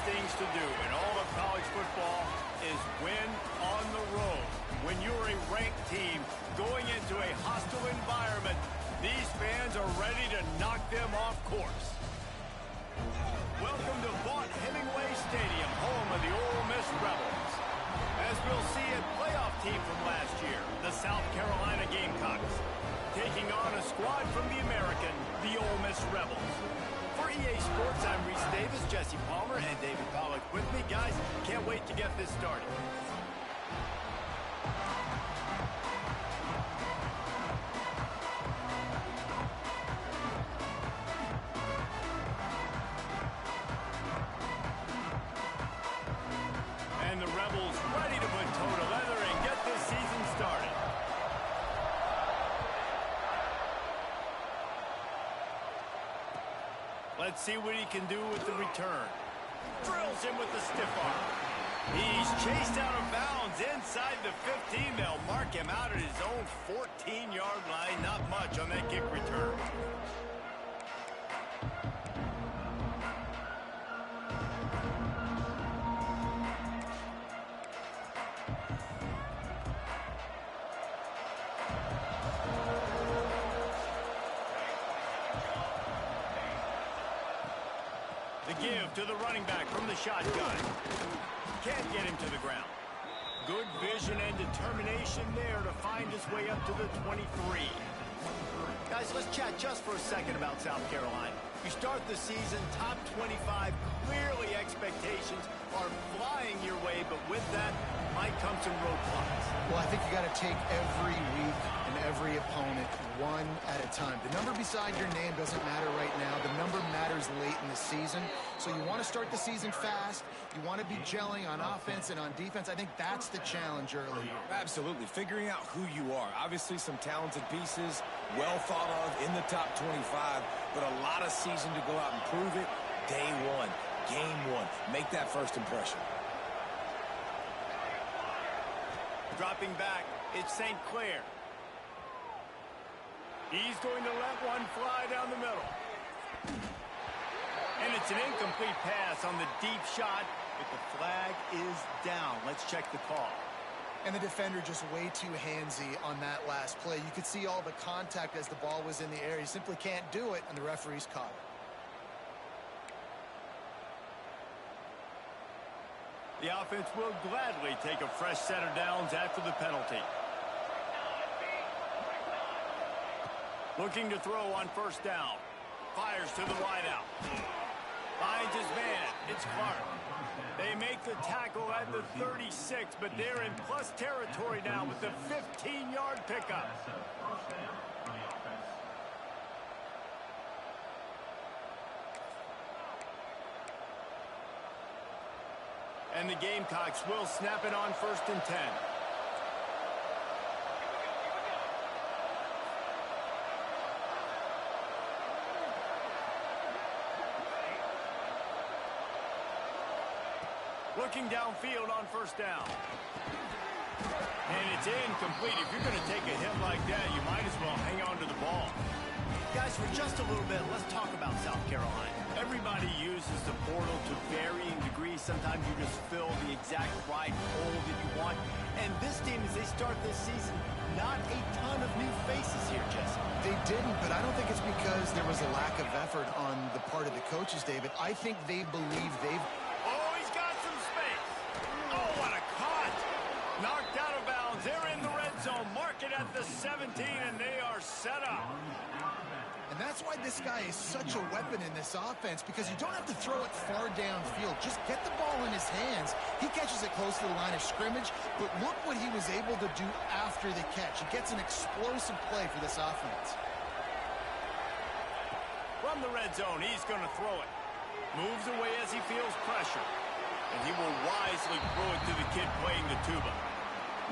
things to do in all of college football is win on the road. When you're a ranked team going into a hostile environment, these fans are ready to knock them off course. Welcome to Vaught-Hemingway Stadium, home of the Ole Miss Rebels. As we'll see, a playoff team from last year, the South Carolina Gamecocks, taking on a squad from the American, the Ole Miss Rebels. For EA Sports, I'm Reese Davis, Jesse Palmer, and David Pollack with me. Guys, can't wait to get this started. And the Rebels ready to put toe to leather and get this season started. Let's see what he can do with the return. Drills him with the stiff arm. He's chased out of bounds inside the 15. They'll mark him out at his own 14-yard line. Not much on that kick return. The give to the running back from the shotgun. Can't get him to the ground. Good vision and determination there to find his way up to the 23. Guys, let's chat just for a second about South Carolina. You start the season top 25. Clearly expectations are flying your way, but with that might come some roadblocks. Well, I think you got to take every week and every opponent one at a time. The number beside your name doesn't matter right now. The number matters late in the season. So you want to start the season fast. You want to be gelling on offense and on defense. I think that's the challenge early. Absolutely. Figuring out who you are. Obviously some talented pieces, well thought of in the top 25, but a lot of season to go out and prove it. Day one, game one. Make that first impression. Dropping back, it's St. Clair. He's going to let one fly down the middle. And it's an incomplete pass on the deep shot, but the flag is down. Let's check the call. And the defender just way too handsy on that last play. You could see all the contact as the ball was in the air. He simply can't do it, and the referee's caught it. The offense will gladly take a fresh set of downs after the penalty. Looking to throw on first down. Fires to the wideout. Finds his man. It's Clark. They make the tackle at the 36, but they're in plus territory now with the 15-yard pickup. And the Gamecocks will snap it on 1st and 10. Looking downfield on first down. And it's incomplete. If you're going to take a hit like that, you might as well hang on to the ball. Guys, for just a little bit, let's talk about South Carolina. Everybody uses the portal to varying degrees. Sometimes you just fill the exact right hole that you want. And this team, as they start this season, not a ton of new faces here, Jesse. They didn't, but I don't think it's because there was a lack of effort on the part of the coaches, David. I think they believe they've... Oh, he's got some space. Oh, what a caught. Knocked out of bounds. They're in the red zone. Mark it at the 17, and they are set up. And that's why this guy is such a weapon in this offense, because you don't have to throw it far downfield. Just get the ball in his hands. He catches it close to the line of scrimmage, but look what he was able to do after the catch. He gets an explosive play for this offense. From the red zone, he's going to throw it. Moves away as he feels pressure. And he will wisely throw it to the kid playing the tuba.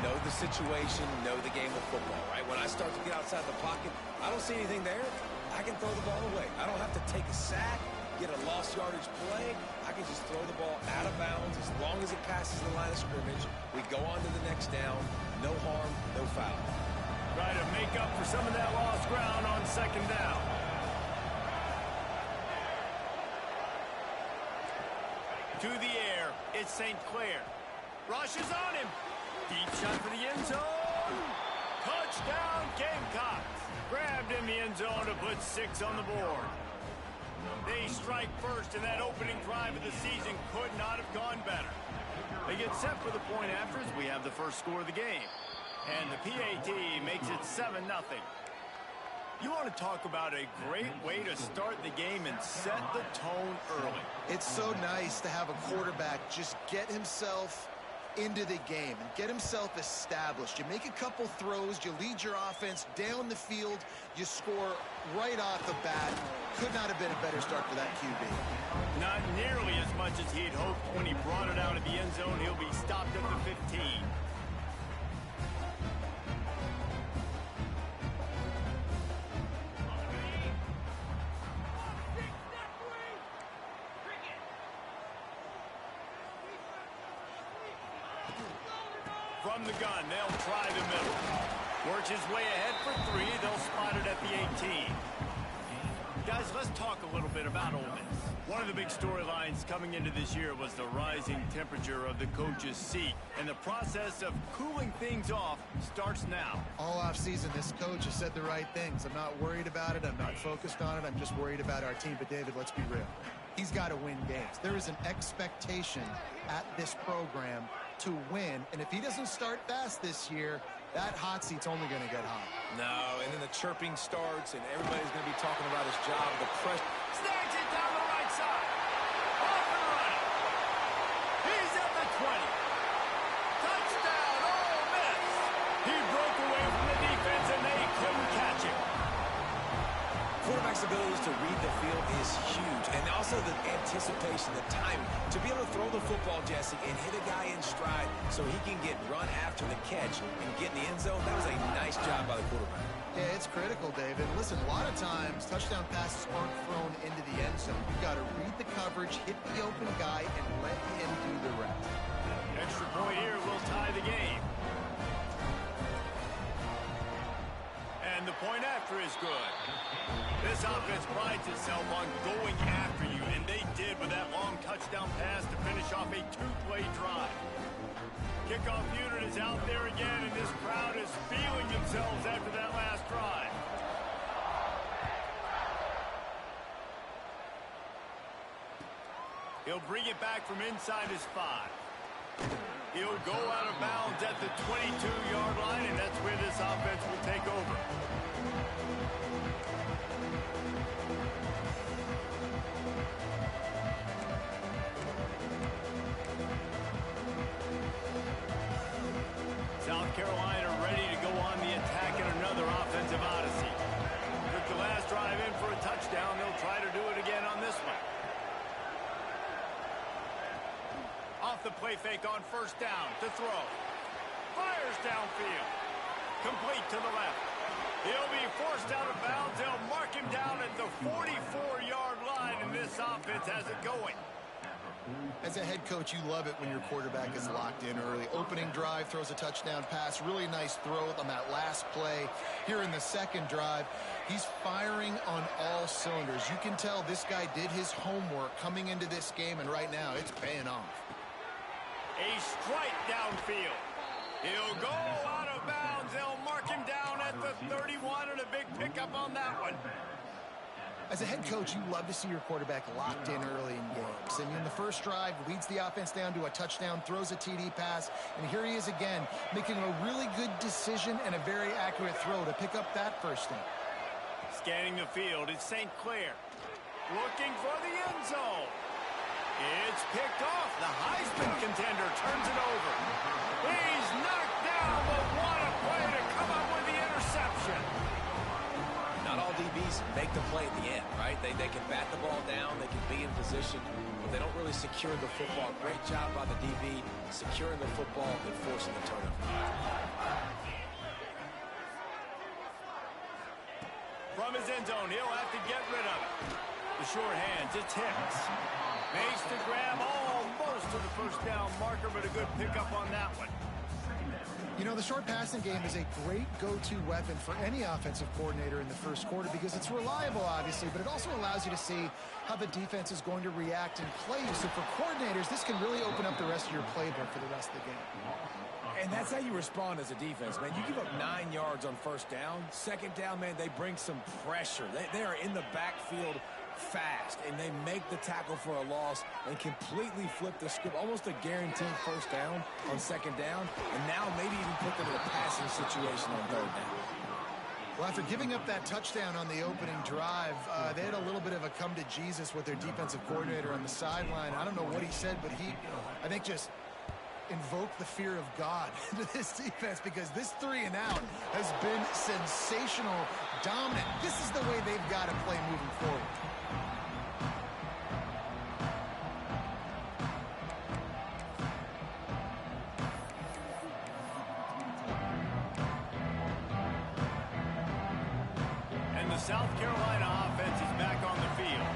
Know the situation, know the game of football, right? When I start to get outside the pocket, I don't see anything there. I can throw the ball away. I don't have to take a sack, get a lost yardage play. I can just throw the ball out of bounds as long as it passes the line of scrimmage. We go on to the next down. No harm, no foul. Try to make up for some of that lost ground on second down. To the air, it's St. Clair. Rushes on him. Deep shot for the end zone. Touchdown, Gamecocks. Grabbed in the end zone to put 6 on the board. They strike first, and that opening drive of the season could not have gone better. They get set for the point after as we have the first score of the game. And the PAT makes it 7-0. You want to talk about a great way to start the game and set the tone early. It's so nice to have a quarterback just get himself into the game and get himself established. You make a couple throws, you lead your offense down the field, you score right off the bat. Could not have been a better start for that QB. Not nearly as much as he'd hoped when he brought it out of the end zone. He'll be stopped at the 15. From the gun, they'll try the middle. Works his way ahead for 3. They'll spot it at the 18. Guys, let's talk a little bit about Ole Miss. One of the big storylines coming into this year was the rising temperature of the coach's seat. And the process of cooling things off starts now. All offseason, this coach has said the right things. I'm not worried about it. I'm not focused on it. I'm just worried about our team. But, David, let's be real. He's got to win games. There is an expectation at this program to win. And if he doesn't start fast this year, that hot seat's only going to get hot. No, and then the chirping starts, and everybody's going to be talking about his job. The pressure. Snags it down the right side. Off and running. He's at the 20. Touchdown, Ole Miss. He broke away from the defense, and they couldn't catch him. Quarterback's ability to read the field is huge, and also the anticipation, the timing, to be able to throw the football, Jesse, and hit a guy in stride so he can get run after the catch and get in the end zone. That was a nice job by the quarterback. Yeah, it's critical, David. Listen, a lot of times touchdown passes aren't thrown into the end zone. You've got to read the coverage, hit the open guy, and let him do the rest. Extra point here will tie the game. And the point after is good. This offense prides itself on going after you, and they did with that long touchdown pass to finish off a 2-play drive. Kickoff unit is out there again, and this crowd is feeling themselves after that last drive. He'll bring it back from inside his 5. He'll go out of bounds at the 22-yard line, and that's where this offense will take over. South Carolina ready to go on the attack in another offensive odyssey. Took the last drive in for a touchdown. They'll try to do it again on this one. Off the play fake on first down to throw. Fires downfield. Complete to the left. He'll be forced out of bounds. They'll mark him down at the 44-yard line, and this offense has it going. As a head coach, you love it when your quarterback is locked in early. Opening drive, throws a touchdown pass. Really nice throw on that last play. Here in the second drive, he's firing on all cylinders. You can tell this guy did his homework coming into this game, and right now it's paying off. A strike downfield. He'll go out of bounds. They'll mark him down at the 31, and a big pickup on that one. As a head coach, you love to see your quarterback locked in early in games. And in the first drive, leads the offense down to a touchdown, throws a TD pass, and here he is again, making a really good decision and a very accurate throw to pick up that first down. Scanning the field, it's St. Clair. Looking for the end zone. It's picked off. The Heisman contender turns it over. He's knocked down, but what a play to come up with the interception. Not all DBs make the play at the end, right? They can bat the ball down, they can be in position, but they don't really secure the football. Great job by the DB securing the football and forcing the turnover. From his end zone, he'll have to get rid of it. The short hands, it's Hicks. Makes the grab almost to the first down marker, but a good pickup on that one. You know, the short passing game is a great go-to weapon for any offensive coordinator in the first quarter because it's reliable, obviously, but it also allows you to see how the defense is going to react and play you. So for coordinators, this can really open up the rest of your playbook for the rest of the game. And that's how you respond as a defense, man. You give up 9 yards on first down. Second down, man, they bring some pressure. They are in the backfield fast, and they make the tackle for a loss and completely flip the script, almost a guaranteed first down on second down, and now maybe even put them in a passing situation on third down. Well, after giving up that touchdown on the opening drive, they had a little bit of a come to Jesus with their defensive coordinator on the sideline. I don't know what he said, but he, I think, just invoked the fear of God into this defense because this 3 and out has been sensational, dominant. This is the way they've got to play moving forward. South Carolina offense is back on the field.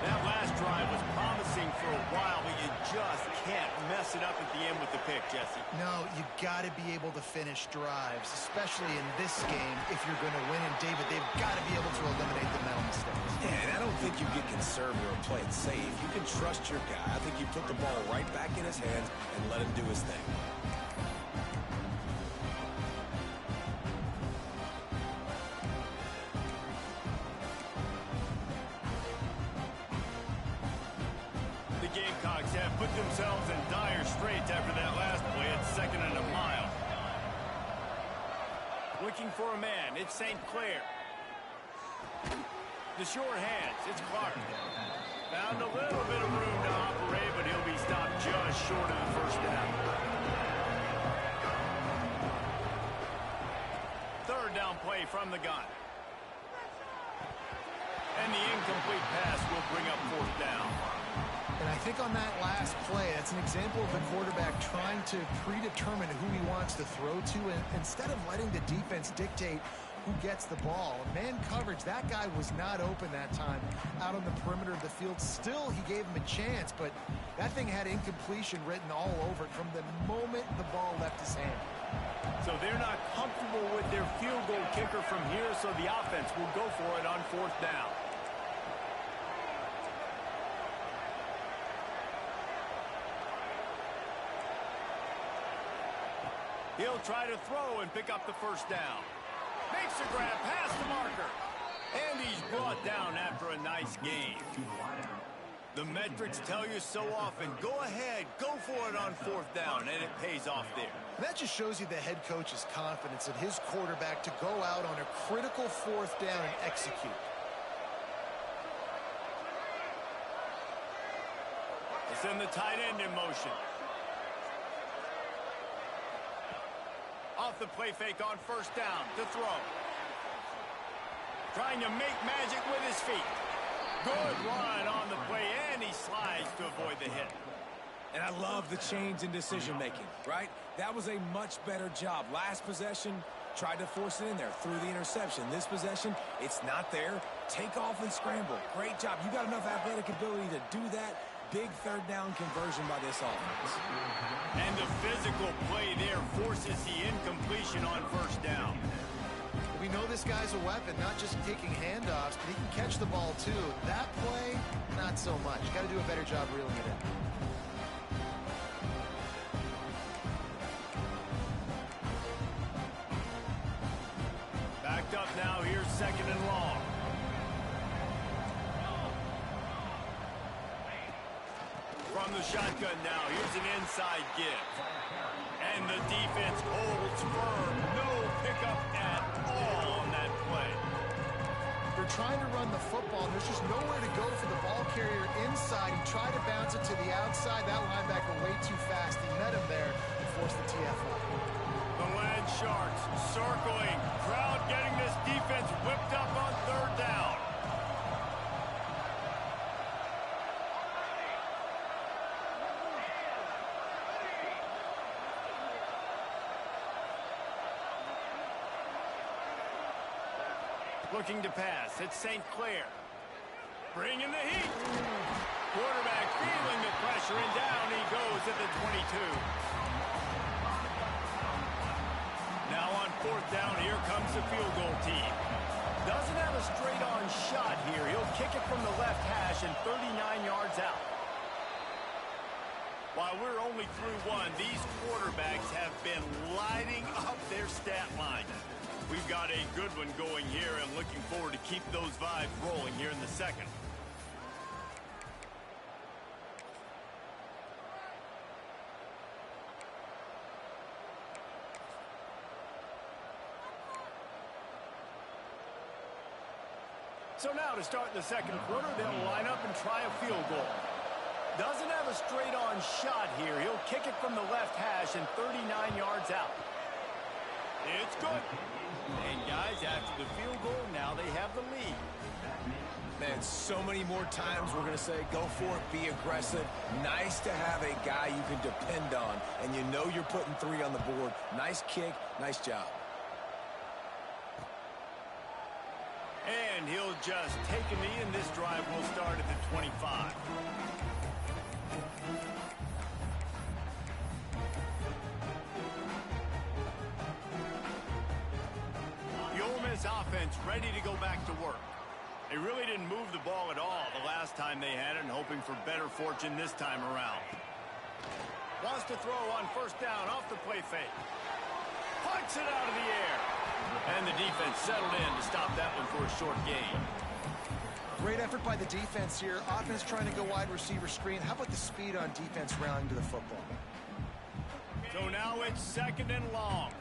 That last drive was promising for a while, but you just can't mess it up at the end with the pick, Jesse. No, you got to be able to finish drives, especially in this game if you're going to win. And, David, they've got to be able to eliminate the mental mistakes. Yeah, and I don't think you get conservative or play it safe. You can trust your guy. I think you put the ball right back in his hands and let him do his thing. Gamecocks have put themselves in dire straits after that last play at 2nd and a mile. Looking for a man, it's St. Clair. The short hands, it's Clark. Found a little bit of room to operate, but he'll be stopped just short of the first down. Third down play from the gun. And the incomplete pass will bring up 4th down. And I think on that last play, that's an example of the quarterback trying to predetermine who he wants to throw to, and instead of letting the defense dictate who gets the ball. Man coverage, that guy was not open that time out on the perimeter of the field. Still, he gave him a chance, but that thing had incompletion written all over it from the moment the ball left his hand. So they're not comfortable with their field goal kicker from here, so the offense will go for it on 4th down. He'll try to throw and pick up the first down. Makes a grab past the marker. And he's brought down after a nice game. The metrics tell you so often, go ahead, go for it on 4th down, and it pays off there. That just shows you the head coach's confidence in his quarterback to go out on a critical 4th down and execute. They send the tight end in motion. Off the play fake on 1st down to throw. Trying to make magic with his feet. Good run on the play, and he slides to avoid the hit. And I love the change in decision-making, right? That was a much better job. Last possession, tried to force it in there through the interception. This possession, it's not there. Take off and scramble. Great job. You got enough athletic ability to do that. Big 3rd down conversion by this offense. And the physical play there forces the incompletion on 1st down. We know this guy's a weapon, not just taking handoffs, but he can catch the ball too. That play, not so much. Got to do a better job reeling it in. Backed up now, here's 2nd and long. From the shotgun now, here's an inside give. And the defense holds firm. No pickup at all on that play. They're trying to run the football, and there's just nowhere to go for the ball carrier inside. He tried to bounce it to the outside. That linebacker way too fast. He met him there and forced the TFL. The Land Sharks circling. Crowd getting this defense whipped up on 3rd down. Looking to pass. It's St. Clair. Bringing the heat. Quarterback feeling the pressure, and down he goes at the 22. fourth down. Here comes the field goal team. Doesn't have a straight-on shot here. He'll kick it from the left hash and 39 yards out. While we're only through one, these quarterbacks have been lighting up their stat line. We've got a good one going here and looking forward to keep those vibes rolling here in the second. So now to start the second quarter, they'll line up and try a field goal. Doesn't have a straight-on shot here. He'll kick it from the left hash and 39 yards out. It's good. And guys, after the field goal, now they have the lead. Man, so many more times we're going to say, go for it, be aggressive. Nice to have a guy you can depend on, and you know you're putting 3 on the board. Nice kick, nice job. And he'll just take a knee, and this drive will start at the 25. The Ole Miss offense ready to go back to work. They really didn't move the ball at all the last time they had it, and hoping for better fortune this time around. Wants to throw on first down off the play fake. Punts it out of the air. And the defense settled in to stop that one for a short gain. Great effort by the defense here. Offense trying to go wide receiver screen. How about the speed on defense rallying to the football? So now it's second and long.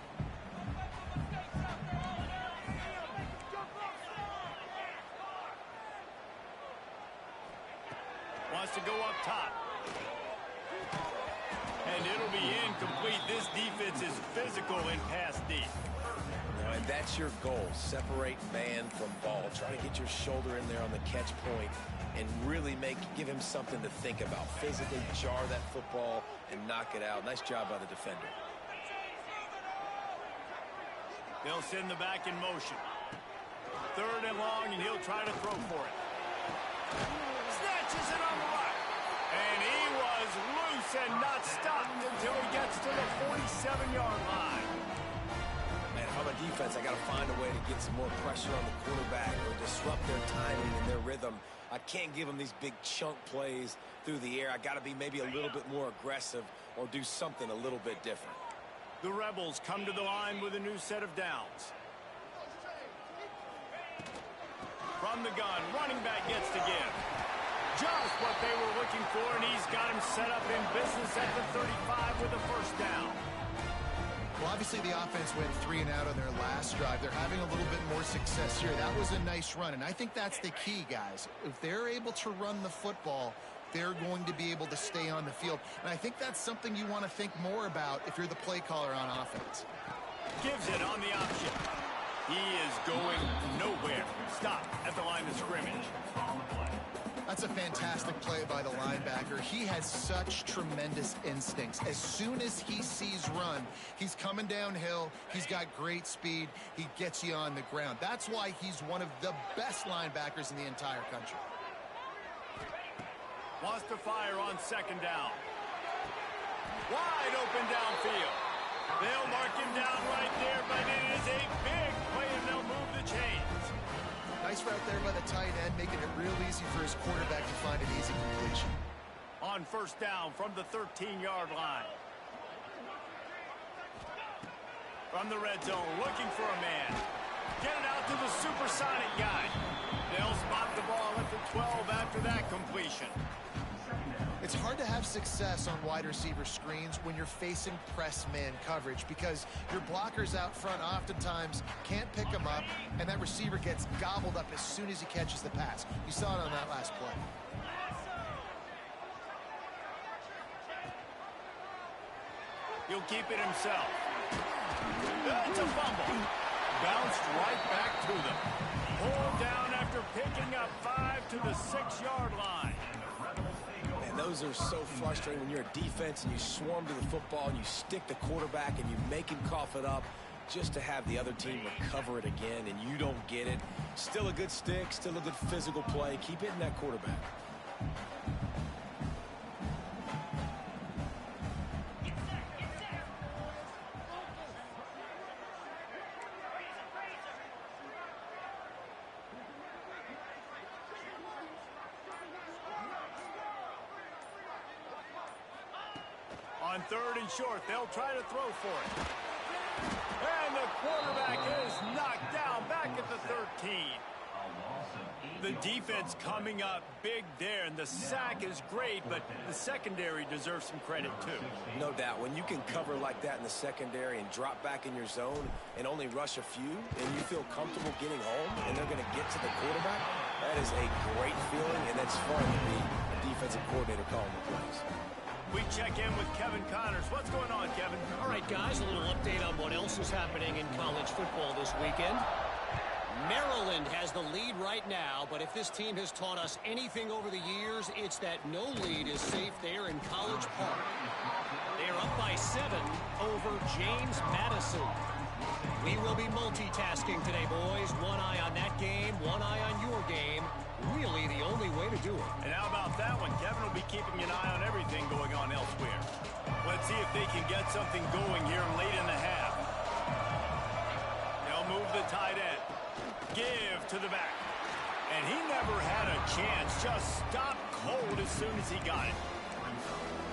Wants to go up top. And it'll be incomplete. This defense is physical and pass deep. And that's your goal. Separate man from ball. Try to get your shoulder in there on the catch point and really give him something to think about. Physically jar that football and knock it out. Nice job by the defender. They'll send the back in motion. Third and long, and he'll try to throw for it. Snatches it on the right. And he was loose and not stopped until he gets to the 47-yard line. Man, if I'm a defense, I got to find a way to get some more pressure on the quarterback or disrupt their timing and their rhythm. I can't give them these big chunk plays through the air. I got to be maybe a little bit more aggressive or do something a little bit different. The Rebels come to the line with a new set of downs. From the gun, running back gets to give. Just what they were looking for, and he's got him set up in business at the 35 with a first down. Well, obviously the offense went 3 and out on their last drive. They're having a little bit more success here. That was a nice run, and I think that's the key, guys. If they're able to run the football, they're going to be able to stay on the field. And I think that's something you want to think more about if you're the play caller on offense. Gives it on the option. He is going nowhere. Stop at the line of scrimmage. That's a fantastic play by the linebacker. He has such tremendous instincts. As soon as he sees run, he's coming downhill. He's got great speed. He gets you on the ground. That's why he's one of the best linebackers in the entire country. Wants to fire on second down. Wide open downfield. They'll mark him down right there, but it is a big play, and they'll move the chains. Nice route there by the tight end, making it real easy for his quarterback to find an easy completion. On first down from the 13-yard line. From the red zone, looking for a man. Get it out to the supersonic guy. They'll spot the ball at the 12 after that completion. It's hard to have success on wide receiver screens when you're facing press man coverage because your blockers out front oftentimes can't pick them up, and that receiver gets gobbled up as soon as he catches the pass. You saw it on that last play. He'll keep it himself. It's a fumble. Bounced right back to them. Pulled down after picking up 5 to the 6-yard line. And those are so frustrating when you're a defense and you swarm to the football and you stick the quarterback and you make him cough it up just to have the other team recover it again and you don't get it. Still a good stick, still a good physical play. Keep hitting that quarterback. On 3rd and short, they'll try to throw for it. And the quarterback is knocked down back at the 13. The defense coming up big there, and the sack is great, but the secondary deserves some credit too. No doubt. When you can cover like that in the secondary and drop back in your zone and only rush a few, and you feel comfortable getting home, and they're going to get to the quarterback, that is a great feeling, and it's fun to be a defensive coordinator calling the plays. We check in with Kevin Connors. What's going on, Kevin? All right, guys, a little update on what else is happening in college football this weekend. Maryland has the lead right now, but if this team has taught us anything over the years, it's that no lead is safe there in College Park. They are up by 7 over James Madison. We will be multitasking today, boys. One eye on that game, one eye on your game. Really the only way to do it. And how about that one? Kevin will be keeping an eye on everything going on elsewhere. Let's see if they can get something going here late in the half. They'll move the tight end. Give to the back. And he never had a chance. Just stopped cold as soon as he got it.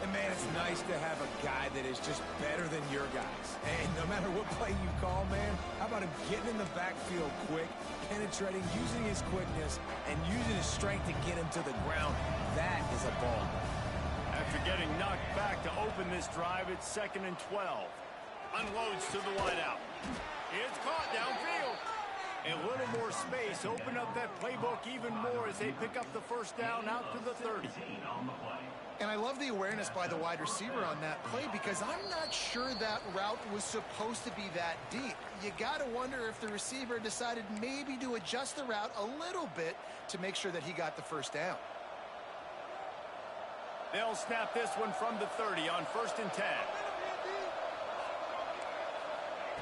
And, man, it's nice to have a guy that is just better than your guys. And no matter what play you call, man, how about him getting in the backfield quick, penetrating, using his quickness, and using his strength to get him to the ground. That is a ball. After getting knocked back to open this drive, it's 2nd and 12. Unloads to the wideout. It's caught downfield. A little more space, open up that playbook even more as they pick up the first down out to the 30. And I love the awareness by the wide receiver on that play because I'm not sure that route was supposed to be that deep. You got to wonder if the receiver decided maybe to adjust the route a little bit to make sure that he got the first down. They'll snap this one from the 30 on 1st and 10.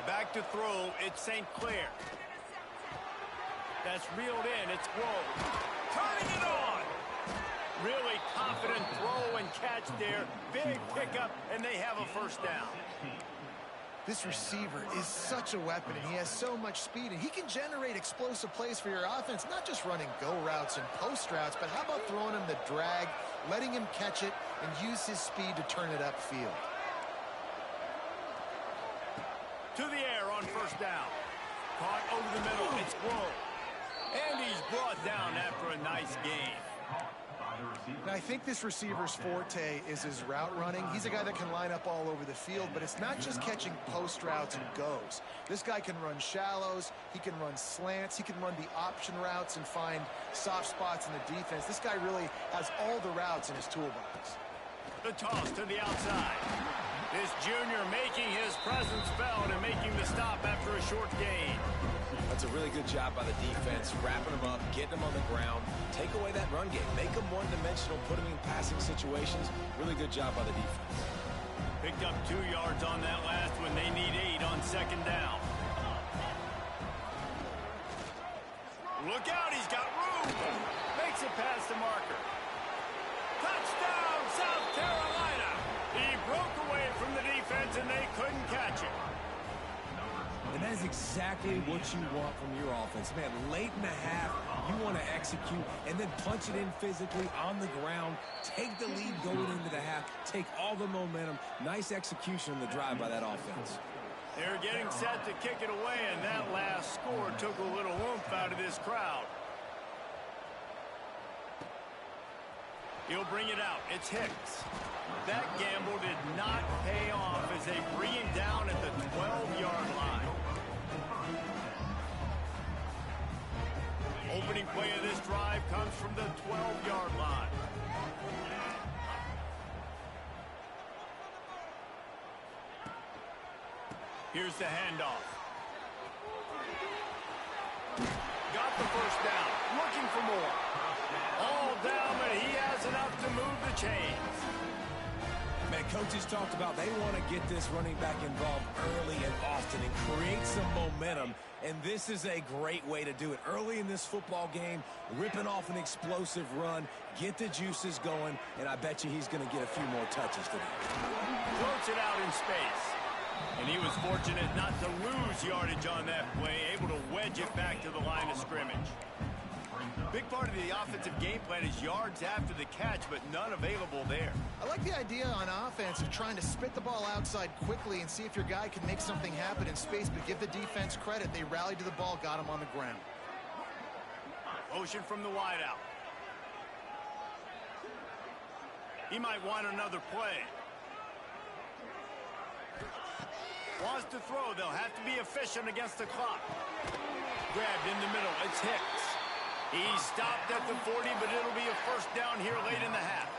Back to throw, it's St. Clair. That's reeled in. It's Grove. Turning it on. Really confident throw and catch there. Big pickup, and they have a first down. This receiver is such a weapon, and he has so much speed, and he can generate explosive plays for your offense, not just running go routes and post routes, but how about throwing him the drag, letting him catch it, and use his speed to turn it upfield. To the air on first down. Caught over the middle. It's Grove. And he's brought down after a nice game. Now, I think this receiver's forte is his route running. He's a guy that can line up all over the field, but it's not just catching post routes and goes. This guy can run shallows, he can run slants, he can run the option routes and find soft spots in the defense. This guy really has all the routes in his toolbox. The toss to the outside. This junior making his presence felt and making the stop after a short gain. That's a really good job by the defense, wrapping them up, getting them on the ground, take away that run game, make them one-dimensional, put them in passing situations. Really good job by the defense. Picked up 2 yards on that last one. They need 8 on 2nd down. Look out, he's got room. Makes it past the marker. Touchdown, South Carolina. He broke away from the defense, and they couldn't catch it. And that is exactly what you want from your offense. Man, late in the half, you want to execute and then punch it in physically on the ground, take the lead going into the half, take all the momentum. Nice execution on the drive by that offense. They're getting set to kick it away, and that last score took a little oomph out of this crowd. He'll bring it out. It's Hicks. That gamble did not pay off as they bring him down at the 12-yard line. Opening play of this drive comes from the 12-yard line. Here's the handoff. Got the first down. Looking for more. All down, but he has enough to move the chains. Man, coaches talked about they want to get this running back involved early and often and create some momentum, and this is a great way to do it. Early in this football game, ripping off an explosive run, get the juices going, and I bet you he's going to get a few more touches today. Floats it out in space. And he was fortunate not to lose yardage on that play, able to wedge it back to the line of scrimmage. Big part of the offensive game plan is yards after the catch, but none available there. I like the idea on offense of trying to spit the ball outside quickly and see if your guy can make something happen in space, but give the defense credit. They rallied to the ball, got him on the ground. Motion from the wideout. He might want another play. Wants to throw. They'll have to be efficient against the clock. Grabbed in the middle. It's Hicks. He stopped at the 40, but it'll be a first down here late in the half.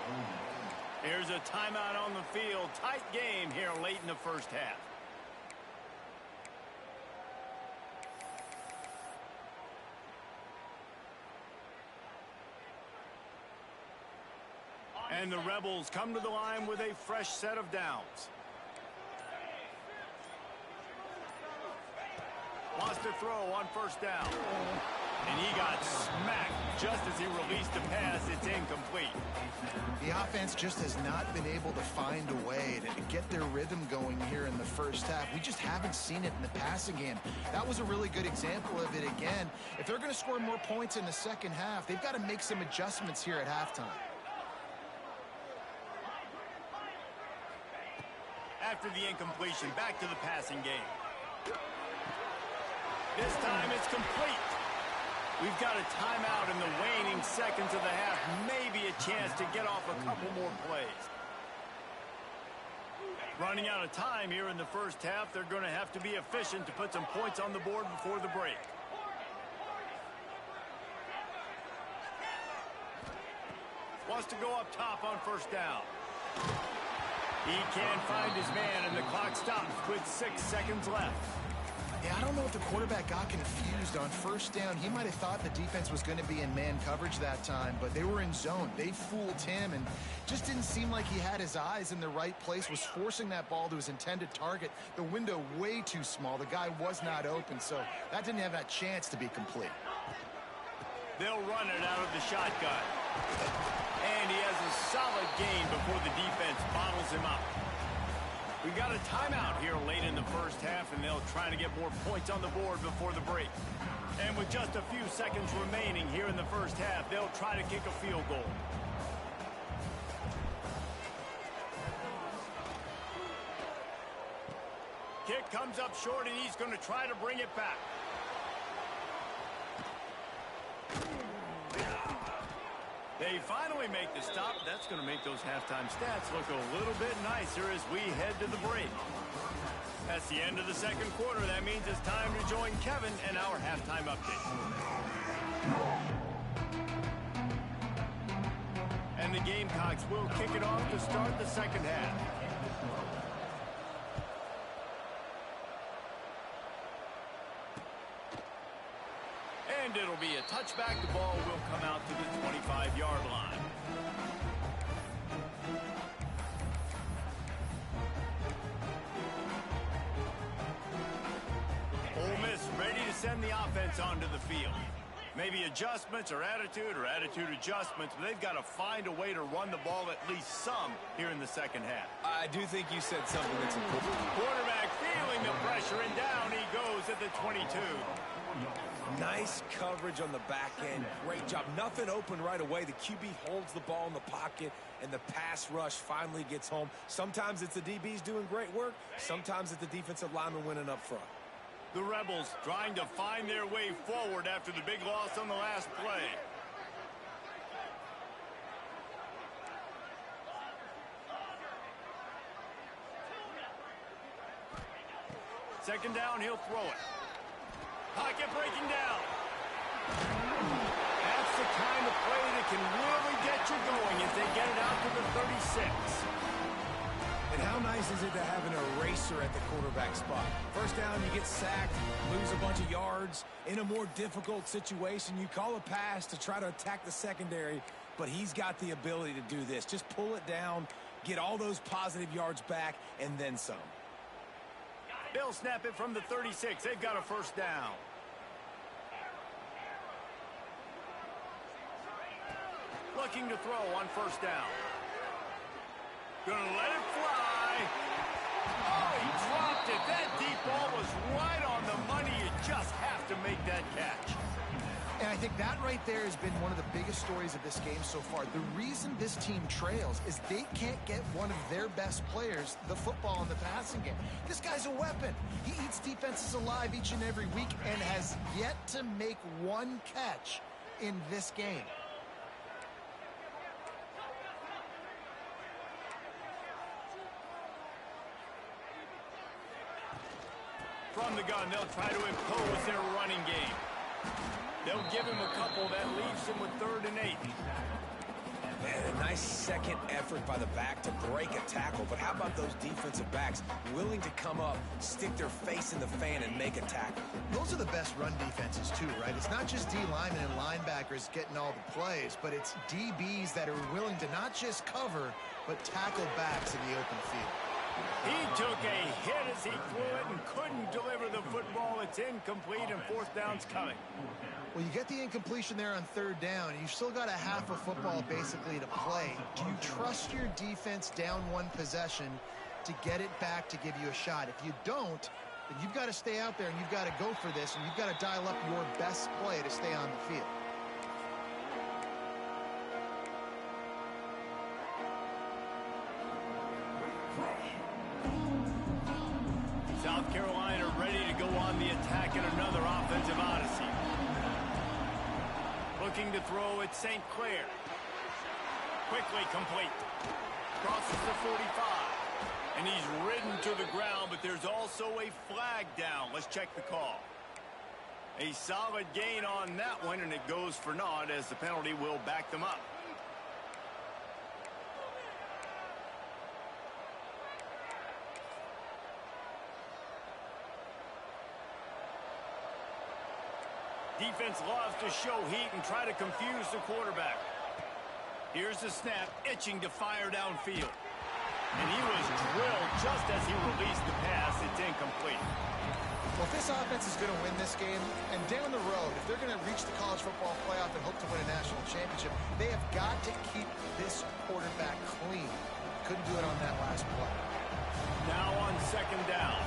Here's a timeout on the field. Tight game here late in the first half. And the Rebels come to the line with a fresh set of downs. Wants to throw on first down. And he got smacked just as he released the pass. It's incomplete. The offense just has not been able to find a way to get their rhythm going here in the first half. We just haven't seen it in the passing game. That was a really good example of it again. If they're going to score more points in the second half, they've got to make some adjustments here at halftime. After the incompletion, back to the passing game. This time it's complete. We've got a timeout in the waning seconds of the half. Maybe a chance to get off a couple more plays. Running out of time here in the first half. They're going to have to be efficient to put some points on the board before the break. Wants to go up top on first down. He can't find his man, and the clock stops with 6 seconds left. Yeah, I don't know if the quarterback got confused on first down. He might have thought the defense was going to be in man coverage that time, but they were in zone. They fooled him, and just didn't seem like he had his eyes in the right place, was forcing that ball to his intended target. The window way too small. The guy was not open, so that didn't have that chance to be complete. They'll run it out of the shotgun. And he has a solid gain before the defense bottles him up. We got a timeout here late in the first half, and they'll try to get more points on the board before the break. And with just a few seconds remaining here in the first half, they'll try to kick a field goal. Kick comes up short, and he's going to try to bring it back. They finally make the stop. That's going to make those halftime stats look a little bit nicer as we head to the break. That's the end of the second quarter. That means it's time to join Kevin and our halftime update. And the Gamecocks will kick it off to start the second half. And it'll be a touchback. The ball will come out to the 25-yard line. Ole Miss ready to send the offense onto the field. Maybe adjustments or attitude adjustments, but they've got to find a way to run the ball at least some here in the second half. I do think you said something that's important. Quarterback feeling the pressure, and down he goes at the 22. Nice coverage on the back end. Great job. Nothing open right away. The QB holds the ball in the pocket, and the pass rush finally gets home. Sometimes it's the DBs doing great work. Sometimes it's the defensive lineman winning up front. The Rebels trying to find their way forward after the big loss on the last play. Second down, he'll throw it. Pocket breaking down. That's the kind of play that can really get you going as they get it out to the 36. And how nice is it to have an eraser at the quarterback spot? First down, you get sacked, lose a bunch of yards. In a more difficult situation, you call a pass to try to attack the secondary, but he's got the ability to do this. Just pull it down, get all those positive yards back, and then some. They'll snap it from the 36. They've got a first down. Looking to throw on first down. Gonna let it fly. Oh, he dropped it. That deep ball was right on the money. You just have to make that catch. And I think that right there has been one of the biggest stories of this game so far. The reason this team trails is they can't get one of their best players the football in the passing game. This guy's a weapon. He eats defenses alive each and every week and has yet to make one catch in this game. From the gun, they'll try to impose their running game. They'll give him a couple that leaves him with 3rd and 8. And a nice second effort by the back to break a tackle. But how about those defensive backs willing to come up, stick their face in the fan, and make a tackle? Those are the best run defenses too, right? It's not just D linemen and linebackers getting all the plays, but it's DBs that are willing to not just cover, but tackle backs in the open field. He took a hit as he threw it and couldn't deliver the football. It's incomplete, and 4th down's coming. Well, you get the incompletion there on 3rd down, and you've still got a half of football basically to play. Do you trust your defense down 1 possession to get it back to give you a shot? If you don't, then you've got to stay out there and you've got to go for this, and you've got to dial up your best play to stay on the field. South Carolina ready to go on the attack in another offensive odyssey. Looking to throw at St. Clair. Quickly complete. Crosses the 45. And he's ridden to the ground, but there's also a flag down. Let's check the call. A solid gain on that one, and it goes for naught as the penalty will back them up. Defense loves to show heat and try to confuse the quarterback. Here's the snap, itching to fire downfield. And he was drilled just as he released the pass. It's incomplete. Well, if this offense is going to win this game, and down the road, if they're going to reach the college football playoff and hope to win a national championship, they have got to keep this quarterback clean. Couldn't do it on that last play. Now on 2nd down.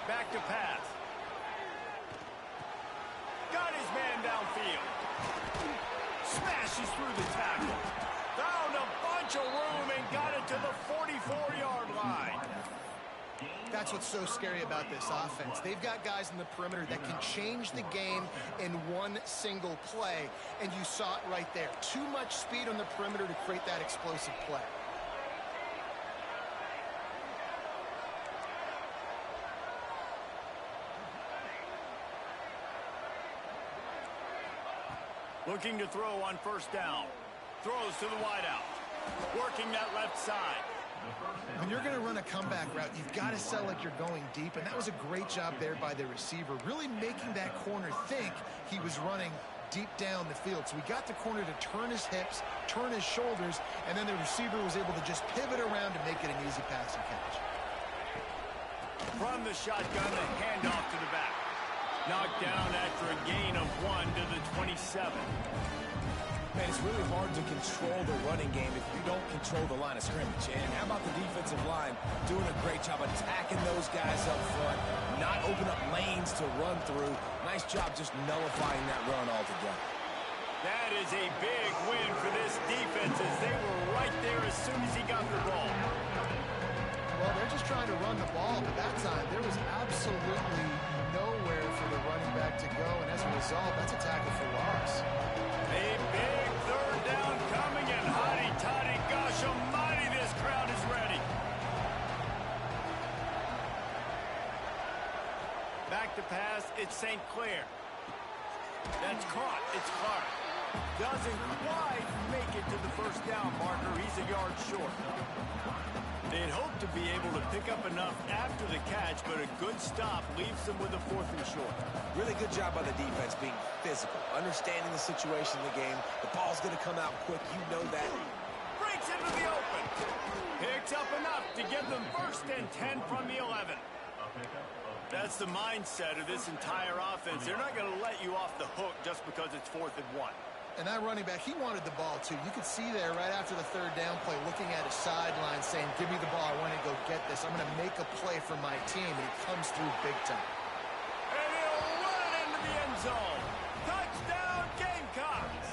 Back to pass. Got his man downfield. Smashes through the tackle. Found a bunch of room and got it to the 44-yard line. That's what's so scary about this offense. They've got guys in the perimeter that can change the game in one single play, and you saw it right there. Too much speed on the perimeter to create that explosive play. Looking to throw on 1st down. Throws to the wideout. Working that left side. When you're going to run a comeback route, you've got to sell like you're going deep, and that was a great job there by the receiver, really making that corner think he was running deep down the field. So we got the corner to turn his hips, turn his shoulders, and then the receiver was able to just pivot around to make it an easy passing catch. From the shotgun, the handoff to the back. Knocked down after a gain of 1 to the 27. Man, it's really hard to control the running game if you don't control the line of scrimmage. And how about the defensive line doing a great job attacking those guys up front, not open up lanes to run through. Nice job just nullifying that run altogether. That is a big win for this defense as they were right there as soon as he got the ball. Well, they're just trying to run the ball, but that time there was absolutely nowhere for the running back to go, and as a result, that's a tackle for loss. A big 3rd down coming, and hotty toddy, gosh almighty, this crowd is ready. Back to pass, it's St. Clair. That's caught, it's Clark. Doesn't quite make it to the 1st down marker. He's a yard short. They'd hoped to be able to pick up enough after the catch, but a good stop leaves them with a 4th and short. Really good job by the defense being physical, understanding the situation in the game. The ball's going to come out quick. You know that. Breaks into the open. Picks up enough to give them 1st and 10 from the 11. That's the mindset of this entire offense. They're not going to let you off the hook just because it's 4th and 1. And that running back, he wanted the ball too. You could see there right after the third down play, looking at his sideline saying, give me the ball, I want to go get this. I'm going to make a play for my team, and he comes through big time. And he'll run it into the end zone. Touchdown, Gamecocks!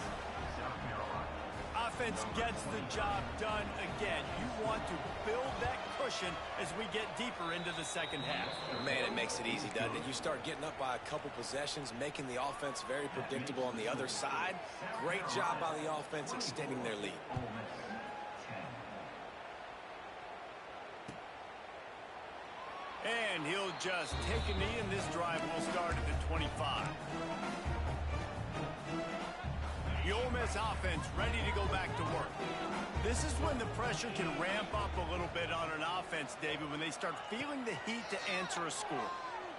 Offense gets the job done again. You want to build that cushion as we get deeper into the second half. Man, it makes it easy, doesn't it? You start getting up by a couple possessions, making the offense very predictable on the other side. Great job by the offense extending their lead. And he'll just take a knee, and this drive will start at the 25. The Ole Miss offense ready to go back to work. This is when the pressure can ramp up a little bit on an offense, David, when they start feeling the heat to answer a score.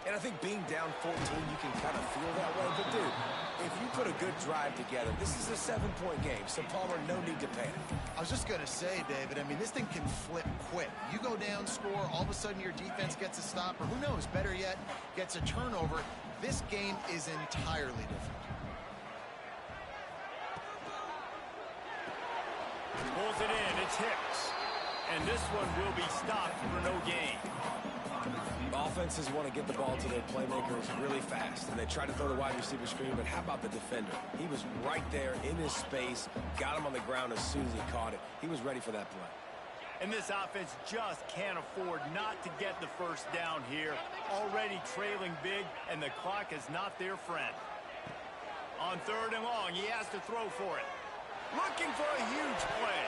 And I think being down 14, you can kind of feel that way. But, dude, if you put a good drive together, this is a 7-point game. So, Palmer, no need to panic. I was just going to say, David, I mean, this thing can flip quick. You go down, score, all of a sudden your defense gets a stop, or who knows, better yet, gets a turnover. This game is entirely different. Pulls it in. It's Hicks. And this one will be stopped for no gain. Offenses want to get the ball to their playmakers really fast, and they try to throw the wide receiver screen, but how about the defender? He was right there in his space, got him on the ground as soon as he caught it. He was ready for that play. And this offense just can't afford not to get the first down here. Already trailing big, and the clock is not their friend. On 3rd and long, he has to throw for it. Looking for a huge play.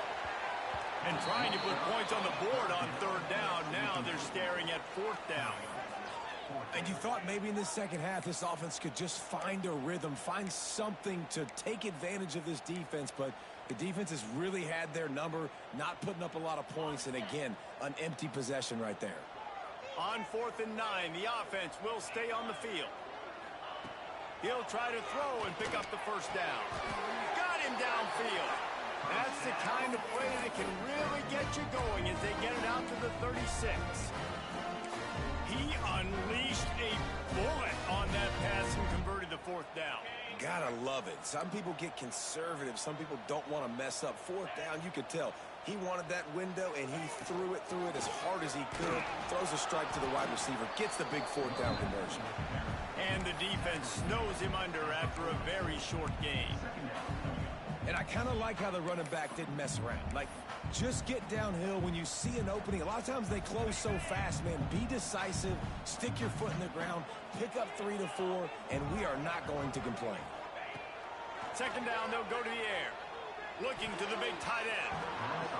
And trying to put points on the board on 3rd down. Now they're staring at 4th down. And you thought maybe in the second half this offense could just find a rhythm, find something to take advantage of this defense, but the defense has really had their number, not putting up a lot of points, and again, an empty possession right there. On 4th and 9, the offense will stay on the field. He'll try to throw and pick up the first down. Got him downfield. That's the kind of play that can really get you going as they get it out to the 36. He unleashed a bullet on that pass and converted the 4th down. Gotta love it. Some people get conservative. Some people don't want to mess up. 4th down, you could tell. He wanted that window, and he threw it as hard as he could. Throws a strike to the wide receiver. Gets the big 4th down conversion. And the defense snows him under after a very short game. And I kind of like how the running back didn't mess around. Like, just get downhill when you see an opening. A lot of times they close so fast, man. Be decisive, stick your foot in the ground, pick up 3 to 4, and we are not going to complain. 2nd down, they'll go to the air. Looking to the big tight end.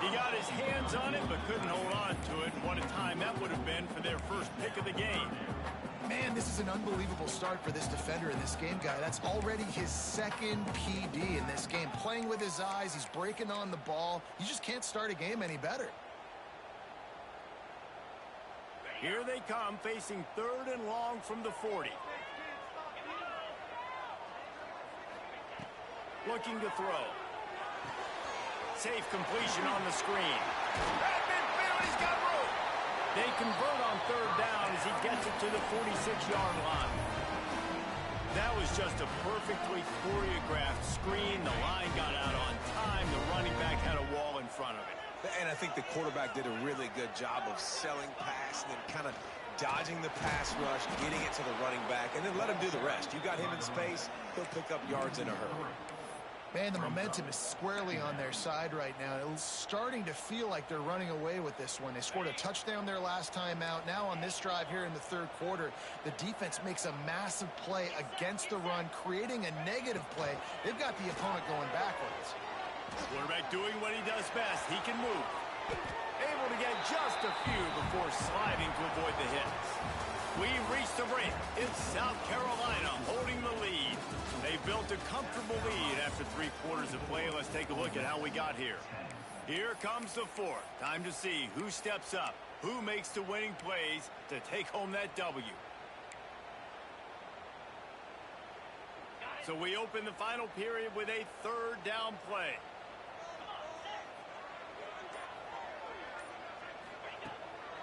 He got his hands on it, but couldn't hold on to it. And what a time that would have been for their first pick of the game. Man, this is an unbelievable start for this defender in this game, guy. That's already his 2nd PD in this game. Playing with his eyes, he's breaking on the ball. You just can't start a game any better. Here they come, facing 3rd and long from the 40. Looking to throw. Safe completion on the screen. Right midfield, he's got room. They convert on 3rd down as he gets it to the 46-yard line. That was just a perfectly choreographed screen. The line got out on time. The running back had a wall in front of it. And I think the quarterback did a really good job of selling pass and then kind of dodging the pass rush, getting it to the running back, and then let him do the rest. You got him in space, he'll pick up yards in a hurry. Man, the momentum is squarely on their side right now. It's starting to feel like they're running away with this one. They scored a touchdown their last time out. Now on this drive here in the 3rd quarter, the defense makes a massive play against the run, creating a negative play. They've got the opponent going backwards. Quarterback doing what he does best. He can move. Able to get just a few before sliding to avoid the hits. We've reached the break. It's South Carolina holding the lead. They built a comfortable lead after 3 quarters of play. Let's take a look at how we got here. Here comes the 4th. Time to see who steps up, who makes the winning plays to take home that W. So we open the final period with a 3rd down play.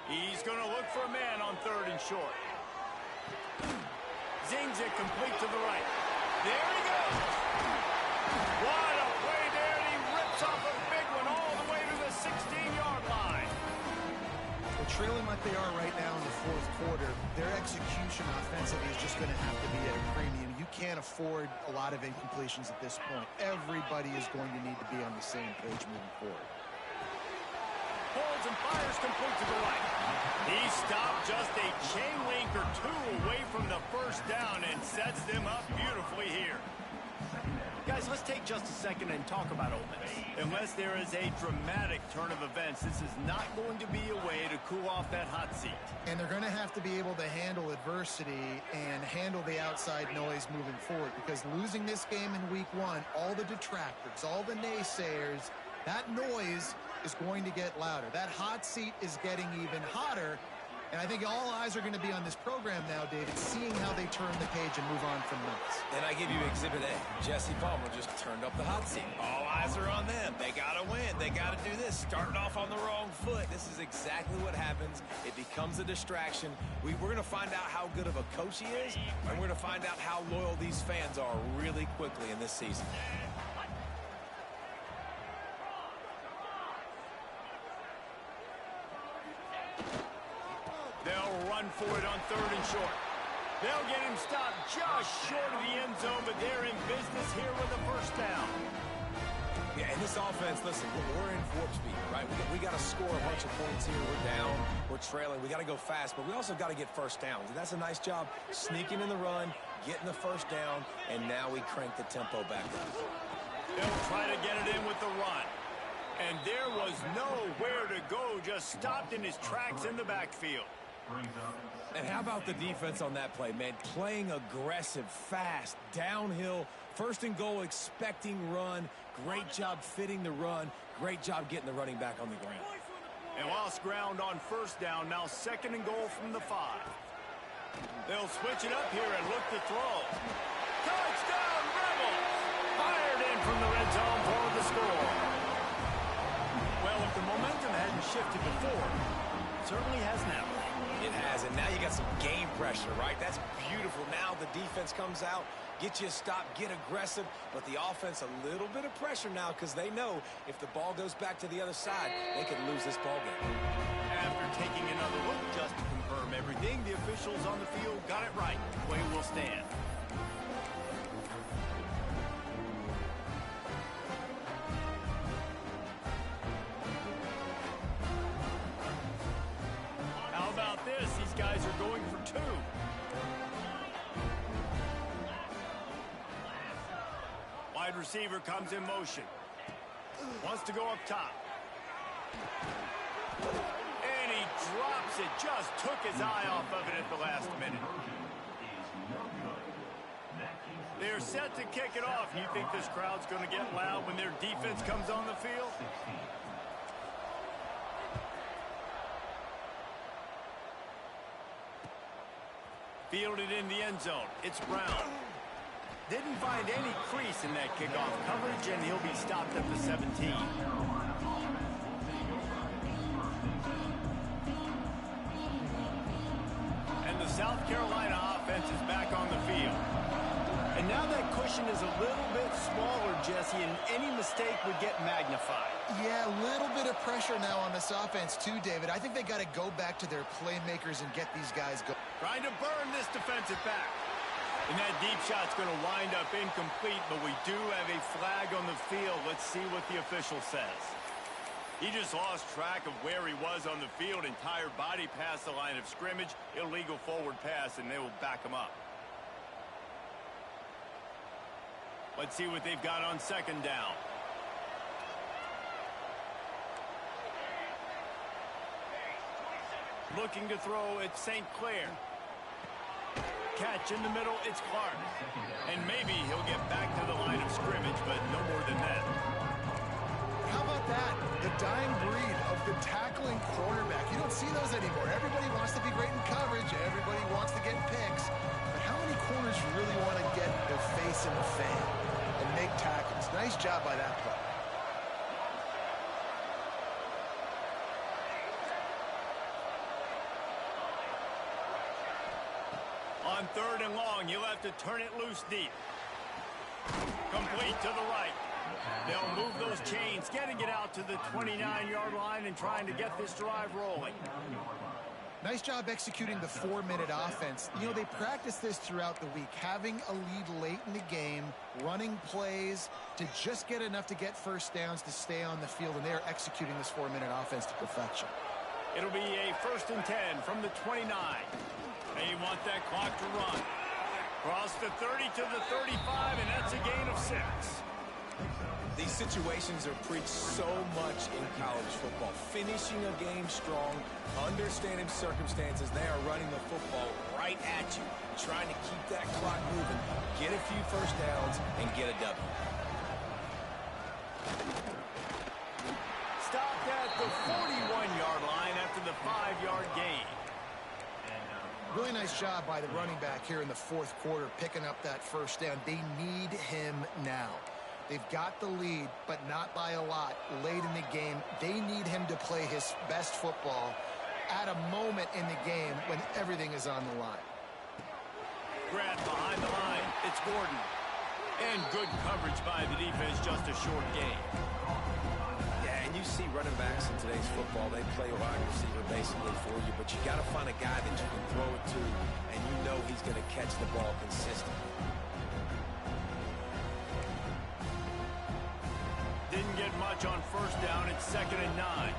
He's going to look for a man on 3rd and short. Zings it complete to the right. There he goes. What a play there, and he rips off a big one all the way to the 16-yard line. Well, trailing like they are right now in the fourth quarter, their execution offensively is just going to have to be at a premium. You can't afford a lot of incompletions at this point. Everybody is going to need to be on the same page moving forward. Pulls and fires complete to the right. He stopped just a chain link or two away from the first down and sets them up beautifully here. Guys, let's take just a second and talk about Ole Miss. Unless there is a dramatic turn of events, this is not going to be a way to cool off that hot seat. And they're going to have to be able to handle adversity and handle the outside noise moving forward, because losing this game in week one, all the detractors, all the naysayers, that noise is going to get louder. That hot seat is getting even hotter. And I think all eyes are going to be on this program now, David, seeing how they turn the page and move on from this. And I give you Exhibit A. Jesse Palmer just turned up the hot seat. All eyes are on them. They got to win. They got to do this. Starting off on the wrong foot. This is exactly what happens. It becomes a distraction. We're going to find out how good of a coach he is, and we're going to find out how loyal these fans are really quickly in this season. They'll run for it on 3rd and short. They'll get him stopped just short of the end zone, but they're in business here with a first down. Yeah, in this offense, listen, we're in warp speed, right? We got to score a bunch of points here. We're down. We're trailing. We got to go fast, but we also got to get first downs. And that's a nice job sneaking in the run, getting the first down, and now we crank the tempo back up. They'll try to get it in with the run. And there was nowhere to go, just stopped in his tracks in the backfield. And how about the defense on that play, man? Playing aggressive, fast, downhill, 1st and goal, expecting run. Great job fitting the run. Great job getting the running back on the ground. And lost ground on 1st down. Now 2nd and goal from the 5. They'll switch it up here and look to throw. Touchdown, Rebels! Fired in from the red zone for the score. Well, if the momentum hadn't shifted before, it certainly has now. It has, and now you got some game pressure, right? That's beautiful. Now the defense comes out, get you a stop, get aggressive, but the offense a little bit of pressure now because they know if the ball goes back to the other side, they could lose this ball game. After taking another look just to confirm everything, the officials on the field got it right. Play will stand. How about this? These guys are going for 2. Wide receiver comes in motion. Wants to go up top. And he drops it. Just took his eye off of it at the last minute. They're set to kick it off. You think this crowd's going to get loud when their defense comes on the field? Fielded in the end zone. It's Brown. Didn't find any crease in that kickoff coverage, and he'll be stopped at the 17. And the South Carolina offense is back on the field. And now that cushion is a little bit smaller, Jesse, and any mistake would get magnified. Yeah, a little bit of pressure now on this offense too, David. I think they got to go back to their playmakers and get these guys going. Trying to burn this defensive back. And that deep shot's going to wind up incomplete, but we do have a flag on the field. Let's see what the official says. He just lost track of where he was on the field. Entire body past the line of scrimmage. Illegal forward pass, and they will back him up. Let's see what they've got on 2nd down. Looking to throw at St. Clair. Catch in the middle, it's Clark. And maybe he'll get back to the line of scrimmage, but no more than that. How about that? The dying breed of the tackling quarterback. You don't see those anymore. Everybody wants to be great in coverage. Everybody wants to get picks. But how many corners really want to get their face in the fan and make tackles? Nice job by that play. On 3rd and long, you'll have to turn it loose deep. Complete to the right. They'll move those chains, getting it out to the 29-yard line and trying to get this drive rolling. Nice job executing the 4-minute offense. You know, they practice this throughout the week, having a lead late in the game, running plays to just get enough to get first downs to stay on the field, and they are executing this 4-minute offense to perfection. It'll be a 1st and 10 from the 29. They want that clock to run. Cross the 30 to the 35, and that's a gain of 6. These situations are preached so much in college football. Finishing a game strong, understanding circumstances. They are running the football right at you, trying to keep that clock moving, get a few first downs, and get a W. Stopped at the 41-yard line after the 5-yard gain. Really nice job by the running back here in the 4th quarter, picking up that first down. They need him now. They've got the lead, but not by a lot late in the game. They need him to play his best football at a moment in the game when everything is on the line. Grab behind the line. It's Gordon. And good coverage by the defense, just a short gain. Yeah, and you see running backs in today's football, they play wide receiver basically for you, but you got to find a guy that you can throw it to, and you know he's going to catch the ball consistently. Didn't get much on 1st down. It's 2nd and 9.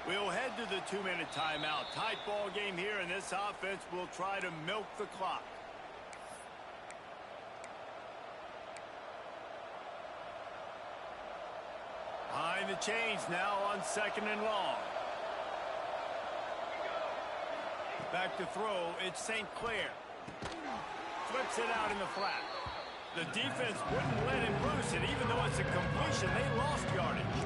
We'll head to the 2-minute timeout. Tight ball game here, and this offense will try to milk the clock. Behind the chains now on 2nd and long. Back to throw, it's St. Clair. Flips it out in the flat. The defense wouldn't let him loose it, even though it's a completion. They lost yardage.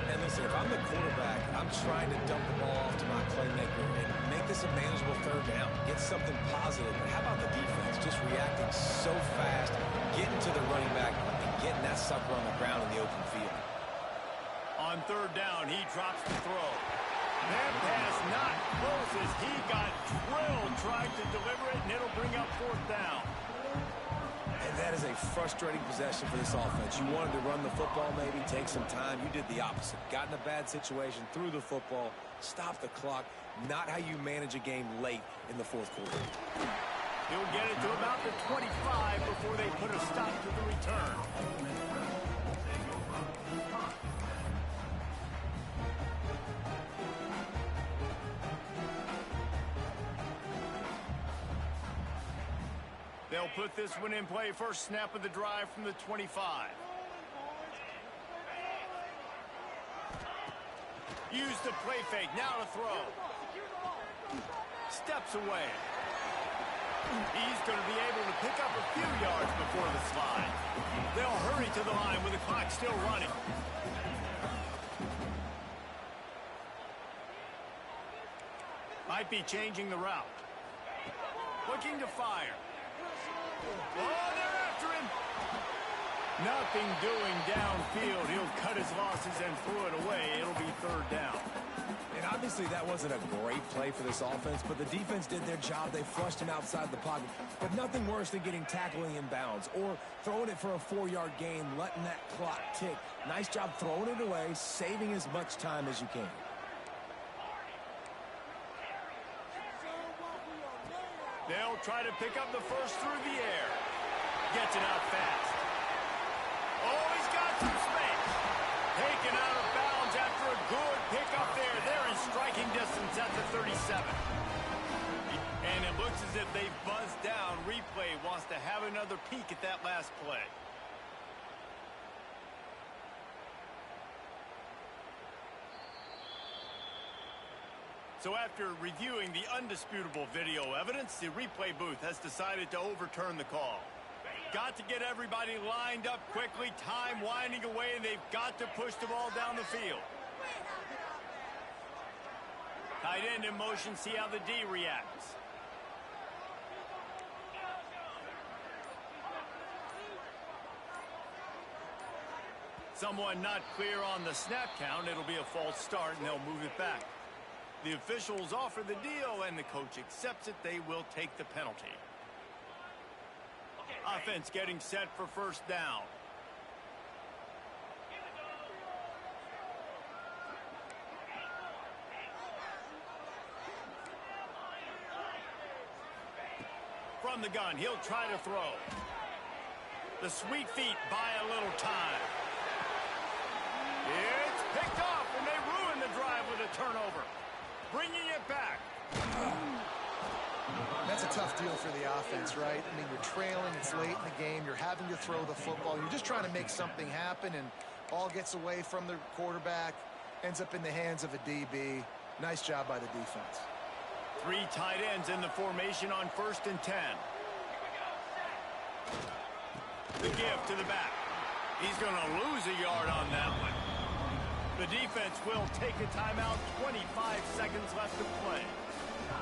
And listen, if I'm the quarterback, I'm trying to dump the ball off to my playmaker and make this a manageable 3rd down. Get something positive. But how about the defense just reacting so fast, getting to the running back, and getting that sucker on the ground in the open field? On 3rd down, he drops the throw. That pass not close as he got drilled, tried to deliver it, and it'll bring up 4th down. And that is a frustrating possession for this offense. You wanted to run the football, maybe take some time. You did the opposite. Got in a bad situation, threw the football, stopped the clock. Not how you manage a game late in the 4th quarter. He'll get it to about the 25 before they put a stop to the return. They'll put this one in play. First snap of the drive from the 25. Use the play fake. Now to throw. Steps away. He's going to be able to pick up a few yards before the slide. They'll hurry to the line with the clock still running. Might be changing the route. Looking to fire. Oh, they're after him. Nothing doing downfield. He'll cut his losses and throw it away. It'll be 3rd down. And obviously that wasn't a great play for this offense, but the defense did their job. They flushed him outside the pocket. But nothing worse than getting tackling in bounds or throwing it for a 4-yard gain, letting that clock tick. Nice job throwing it away, saving as much time as you can. They'll try to pick up the first through the air. Gets it out fast. Oh, he's got some space. Taken out of bounds after a good pickup there. They're in striking distance at the 37. And it looks as if they've buzzed down. Replay wants to have another peek at that last play. So after reviewing the undisputable video evidence, the replay booth has decided to overturn the call. Got to get everybody lined up quickly, time winding away, and they've got to push the ball down the field. Tight end in motion, see how the D reacts. Someone not clear on the snap count. It'll be a false start, and they'll move it back. The officials offer the deal, and the coach accepts it. They will take the penalty. Offense getting set for first down. From the gun, he'll try to throw. The sweet feet buy a little time. It's picked off, and they ruin the drive with a turnover. Bringing it back. That's a tough deal for the offense, right? I mean, you're trailing, it's late in the game, you're having to throw the football, you're just trying to make something happen, and ball gets away from the quarterback, ends up in the hands of a DB. Nice job by the defense. 3 tight ends in the formation on 1st and 10. The give to the back. He's going to lose a yard on that one. The defense will take a timeout. 25 seconds left to play.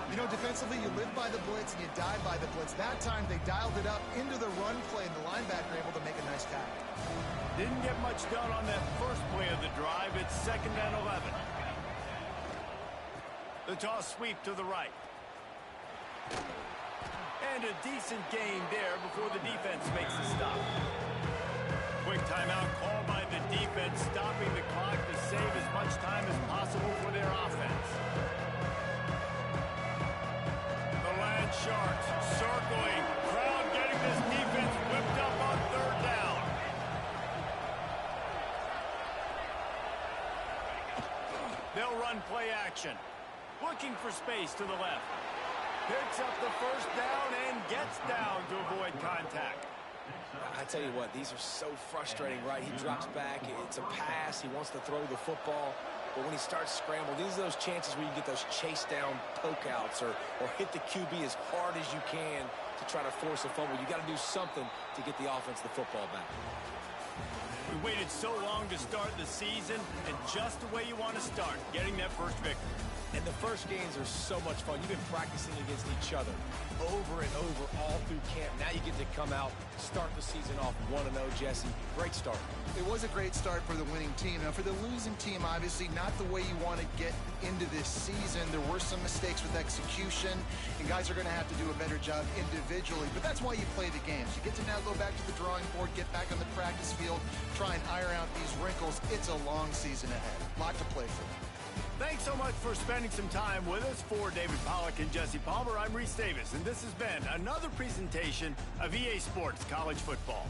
You know, defensively, you live by the blitz and you die by the blitz. That time, they dialed it up into the run play, and the linebacker able to make a nice tackle. Didn't get much done on that first play of the drive. It's 2nd and 11. The toss sweep to the right. And a decent gain there before the defense makes the stop. Quick timeout called by the defense, stopping the clock to save as much time as possible for their offense. The Land Sharks circling. Crowd getting this defense whipped up on 3rd down. They'll run play action. Looking for space to the left. Picks up the first down and gets down to avoid contact. I tell you what, these are so frustrating, right? He drops back, it's a pass, he wants to throw the football, but when he starts scrambling, these are those chances where you get those chase down poke outs or hit the QB as hard as you can to try to force a fumble. You got to do something to get the offense the football back. We waited so long to start the season, and just the way you want to start, getting that first victory. And the first games are so much fun. You've been practicing against each other over and over all through camp. Now you get to come out, start the season off 1-0, Jesse. Great start. It was a great start for the winning team. Now, for the losing team, obviously not the way you want to get into this season. There were some mistakes with execution, and guys are going to have to do a better job individually. But that's why you play the games. You get to now go back to the drawing board, get back on the practice field, try and iron out these wrinkles. It's a long season ahead. A lot to play for. Thanks so much for spending some time with us. For David Pollack and Jesse Palmer, I'm Reese Davis, and this has been another presentation of EA Sports College Football.